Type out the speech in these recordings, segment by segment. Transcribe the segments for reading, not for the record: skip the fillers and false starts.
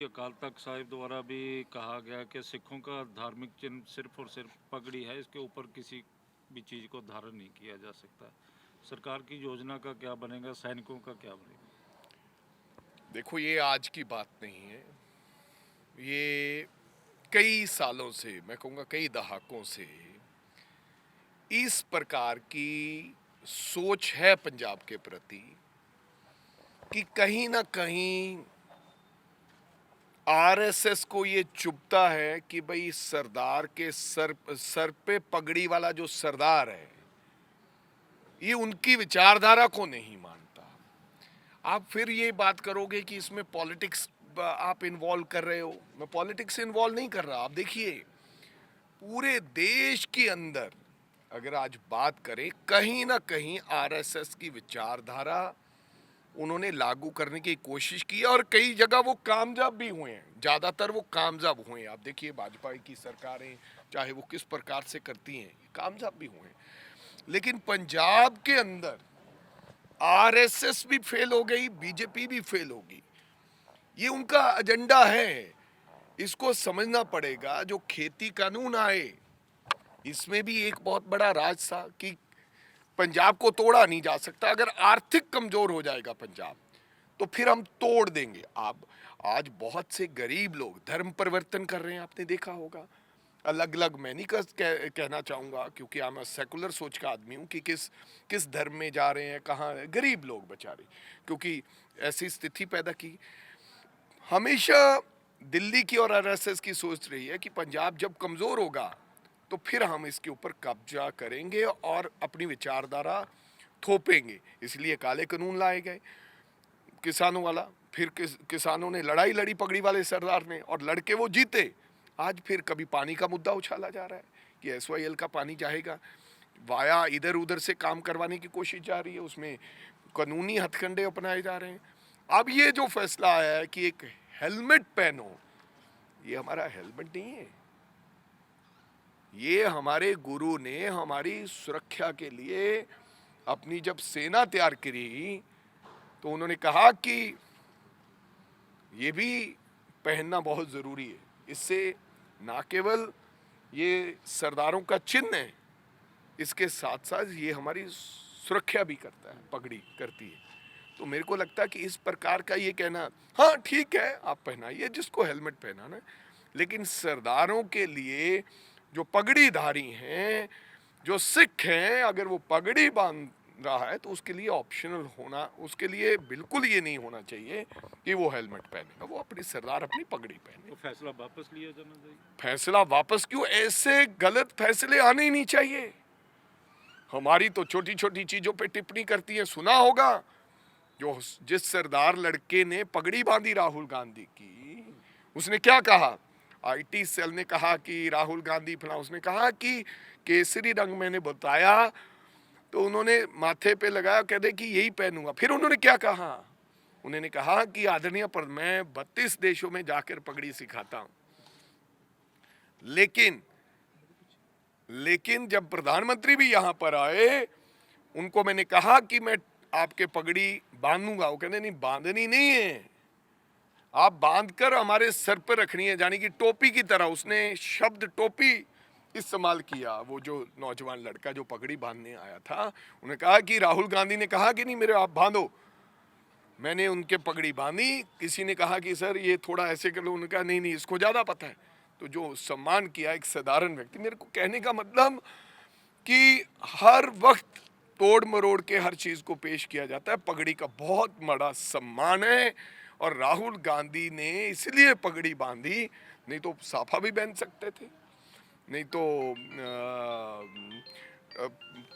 अकाल तख्त साहिब द्वारा भी कहा गया कि सिखों का धार्मिक चिन्ह सिर्फ और सिर्फ पगड़ी है, इसके ऊपर किसी भी चीज़ को धारण नहीं किया जा सकता। सरकार की योजना का क्या बनेगा, सैनिकों का क्या बनेगा? देखो, ये आज की बात नहीं है। ये कई सालों से, मैं कहूँगा कई दहाकों से इस प्रकार की सोच है पंजाब के प्रति कि कहीं ना कहीं आरएसएस को ये चुभता है कि भाई सरदार के सर पे पगड़ी वाला जो सरदार है, ये उनकी विचारधारा को नहीं मानता। आप फिर ये बात करोगे कि इसमें पॉलिटिक्स आप इन्वॉल्व कर रहे हो। मैं पॉलिटिक्स इन्वॉल्व नहीं कर रहा। आप देखिए, पूरे देश के अंदर अगर आज बात करें, कहीं ना कहीं आरएसएस की विचारधारा उन्होंने लागू करने की कोशिश की और कई जगह वो कामयाब भी हुए हैं। ज़्यादातर वो कामयाब हुए हैं। आप देखिए, भाजपा की सरकारें चाहे वो किस प्रकार से करती हैं, कामयाब भी हुए हैं। लेकिन पंजाब के अंदर आरएसएस भी फेल हो गई, बीजेपी भी फेल होगी। ये उनका एजेंडा है। इसको समझना पड़ेगा। जो खेती कानून आए, इसमें भी एक बहुत बड़ा राज था कि पंजाब को तोड़ा नहीं जा सकता। अगर आर्थिक कमजोर हो जाएगा पंजाब, तो फिर हम तोड़ देंगे। आप आज बहुत से गरीब लोग धर्म परिवर्तन कर रहे हैं, आपने देखा होगा। अलग अलग मैं नहीं कहना चाहूँगा, क्योंकि मैं सेकुलर सोच का आदमी हूँ कि किस किस धर्म में जा रहे हैं, कहाँ गरीब लोग बेचारे, क्योंकि ऐसी स्थिति पैदा की। हमेशा दिल्ली की और आरएसएस की सोच रही है कि पंजाब जब कमज़ोर होगा तो फिर हम इसके ऊपर कब्जा करेंगे और अपनी विचारधारा थोपेंगे। इसलिए काले कानून लाए गए किसानों वाला। फिर किसानों ने लड़ाई लड़ी पगड़ी वाले सरदार ने, और लड़के वो जीते। आज फिर कभी पानी का मुद्दा उछाला जा रहा है कि एसवाईएल का पानी जाएगा वाया, इधर उधर से काम करवाने की कोशिश जा रही है। उसमें कानूनी हथकंडे अपनाए जा रहे हैं। अब ये जो फैसला आया है कि एक हेलमेट पहनो, ये हमारा हेलमेट नहीं है। ये हमारे गुरु ने हमारी सुरक्षा के लिए अपनी जब सेना तैयार करी, तो उन्होंने कहा कि ये भी पहनना बहुत ज़रूरी है। इससे ना केवल ये सरदारों का चिन्ह है, इसके साथ साथ ये हमारी सुरक्षा भी करता है, पगड़ी करती है। तो मेरे को लगता है कि इस प्रकार का ये कहना, हाँ ठीक है आप पहनाइए जिसको हेलमेट पहनाना है, लेकिन सरदारों के लिए जो पगड़ीधारी हैं, जो सिख हैं, अगर वो पगड़ी बांध रहा है तो उसके लिए ऑप्शनल होना, उसके लिए बिल्कुल ये नहीं होना चाहिए कि वो हेलमेट पहनेगा। वो अपनी सरदार अपनी पगड़ी पहने। तो फैसला वापस लिया जाना चाहिए। फैसला वापस क्यों? ऐसे गलत फैसले आने ही नहीं चाहिए। हमारी तो छोटी छोटी चीजों पे टिप्पणी करती है। सुना होगा जो जिस सरदार लड़के ने पगड़ी बांधी राहुल गांधी की, उसने क्या कहा? आईटी सेल ने कहा कि राहुल गांधी फला, उसने कहा कि केसरी रंग मैंने बताया तो उन्होंने माथे पे लगाया, कहते कि यही पहनूंगा। फिर उन्होंने क्या कहा? उन्होंने कहा कि आदरणीय पर मैं 32 देशों में जाकर पगड़ी सिखाता हूं। लेकिन जब प्रधानमंत्री भी यहां पर आए, उनको मैंने कहा कि मैं आपके पगड़ी बांधूंगा। वो कहते नहीं, बांधनी नहीं है, आप बांधकर हमारे सर पर रखनी है, यानी कि टोपी की तरह। उसने शब्द टोपी इस्तेमाल किया। वो जो नौजवान लड़का जो पगड़ी बांधने आया था, उन्होंने कहा कि राहुल गांधी ने कहा कि नहीं मेरे आप बांधो। मैंने उनके पगड़ी बांधी। किसी ने कहा कि सर ये थोड़ा ऐसे कर लो, उन्होंने कहा नहीं नहीं इसको ज़्यादा पता है। तो जो सम्मान किया एक साधारण व्यक्ति। मेरे को कहने का मतलब कि हर वक्त तोड़ मरोड़ के हर चीज़ को पेश किया जाता है। पगड़ी का बहुत बड़ा सम्मान है, और राहुल गांधी ने इसलिए पगड़ी बांधी, नहीं तो साफा भी पहन सकते थे, नहीं तो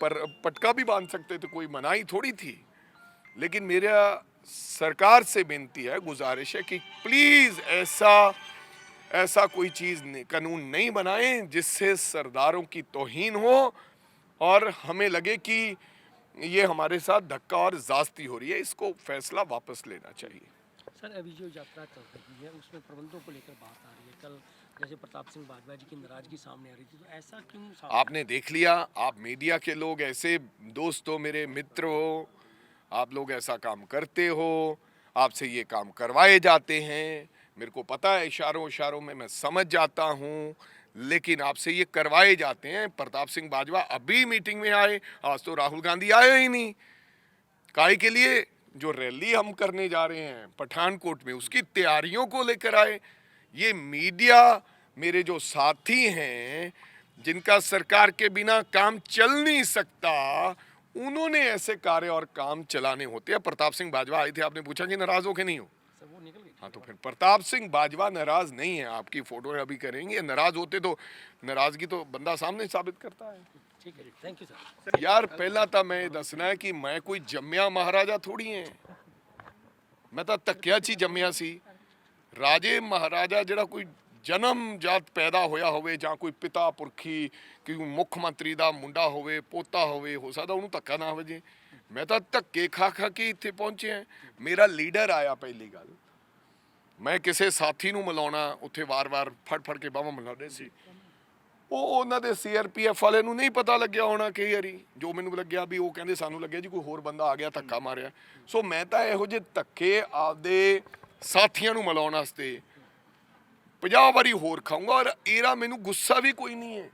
पर पटका भी बांध सकते थे, कोई मनाही थोड़ी थी। लेकिन मेरा सरकार से विनती है, गुजारिश है कि प्लीज़ ऐसा कोई चीज़ कानून नहीं बनाएं जिससे सरदारों की तौहीन हो और हमें लगे कि ये हमारे साथ धक्का और ज़्यादती हो रही है। इसको फैसला वापस लेना चाहिए। सर, अभी जो यात्रा चल रही है उसमें प्रबंधों को लेकर बात आ रही है। कल जैसे प्रताप सिंह बाजवा जी की नाराजगी सामने आ रही थी, तो ऐसा क्यों सामने? आपने देख लिया, आप मीडिया के लोग ऐसे दोस्त हो, मेरे मित्र हो, आप लोग ऐसा काम करते हो, आपसे ये काम करवाए जाते हैं। मेरे को पता है इशारों इशारों में मैं समझ जाता हूँ, लेकिन आपसे ये करवाए जाते हैं। प्रताप सिंह बाजवा अभी मीटिंग में आए, आज तो राहुल गांधी आए ही नहीं। काहे के लिए? जो रैली हम करने जा रहे हैं पठानकोट में, उसकी तैयारियों को लेकर आए। ये मीडिया, मेरे जो साथी हैं जिनका सरकार के बिना काम चल नहीं सकता, उन्होंने ऐसे कार्य और काम चलाने होते हैं। प्रताप सिंह बाजवा आए थे, आपने पूछा कि नाराज हो के नहीं हो? सब वो निकल गई। हाँ, तो फिर प्रताप सिंह बाजवा नाराज नहीं है। आपकी फोटो अभी करेंगे, नाराज होते तो नाराजगी तो बंदा सामने साबित करता है। ठीक है जी, थैंक यू सर। यार पहला तो मैं दसना है कि मैं कोई जम्मिया महाराजा थोड़ी है, मैं तो धक्किया ची जम्मिया सी। राजे महाराजा ਜਿਹੜਾ ਕੋਈ ਜਨਮ ਜਾਤ ਪੈਦਾ ਹੋਇਆ ਹੋਵੇ ਜਾਂ ਕੋਈ ਪਿਤਾ ਪੁਰਖੀ ਕਿ ਮੁੱਖ ਮੰਤਰੀ ਦਾ ਮੁੰਡਾ ਹੋਵੇ, ਪੋਤਾ ਹੋਵੇ, ਹੋ ਸਕਦਾ ਉਹਨੂੰ ਧੱਕਾ ਨਾ ਵਜੇ। ਮੈਂ ਤਾਂ ਧੱਕੇ ਖਾ ਖਾ ਕੇ ਇੱਥੇ ਪਹੁੰਚਿਆ। ਮੇਰਾ ਲੀਡਰ ਆਇਆ, ਪਹਿਲੀ ਗੱਲ ਮੈਂ ਕਿਸੇ ਸਾਥੀ ਨੂੰ ਮਿਲਾਉਣਾ, ਉੱਥੇ ਵਾਰ-ਵਾਰ ਫੜ ਕੇ ਬਾਹਾਂ ਮਿਲਾਉਂਦੇ ਸੀ। ਉਹ ਉਹਨਾਂ ਦੇ ਸੀਆਰਪੀਐਫ ਵਾਲੇ ਨੂੰ ਨਹੀਂ ਪਤਾ ਲੱਗਿਆ ਹੋਣਾ ਕਈ ਵਾਰੀ, ਜੋ ਮੈਨੂੰ ਲੱਗਿਆ ਵੀ ਉਹ ਕਹਿੰਦੇ ਸਾਨੂੰ ਲੱਗਿਆ ਜੀ ਕੋਈ ਹੋਰ ਬੰਦਾ ਆ ਗਿਆ ਧੱਕਾ ਮਾਰਿਆ। ਸੋ ਮੈਂ ਤਾਂ ਇਹੋ ਜਿਹੇ ਧੱਕੇ ਆਪਦੇ ਸਾਥੀਆਂ ਨੂੰ ਮਿਲਾਉਣ ਵਾਸਤੇ 50 ਵਾਰੀ ਹੋਰ ਖਾਊਂਗਾ। ਔਰ ਇਹਦਾ ਮੈਨੂੰ ਗੁੱਸਾ ਵੀ ਕੋਈ ਨਹੀਂ ਹੈ।